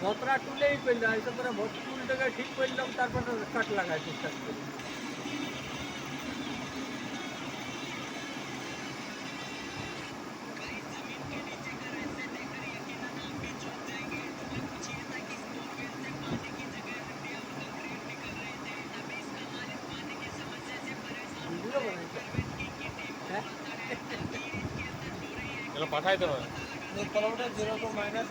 ভতরা তুলেই করলাম, এসে পরে টুলটাকে ঠিক করলাম, তারপরে কাট লাগাইছি স্টার্ট করি। ভিডিও বানাইছে, হ্যাঁ এগুলো পাঠাইতে হবে। কলমটা যেরকম মাইনাস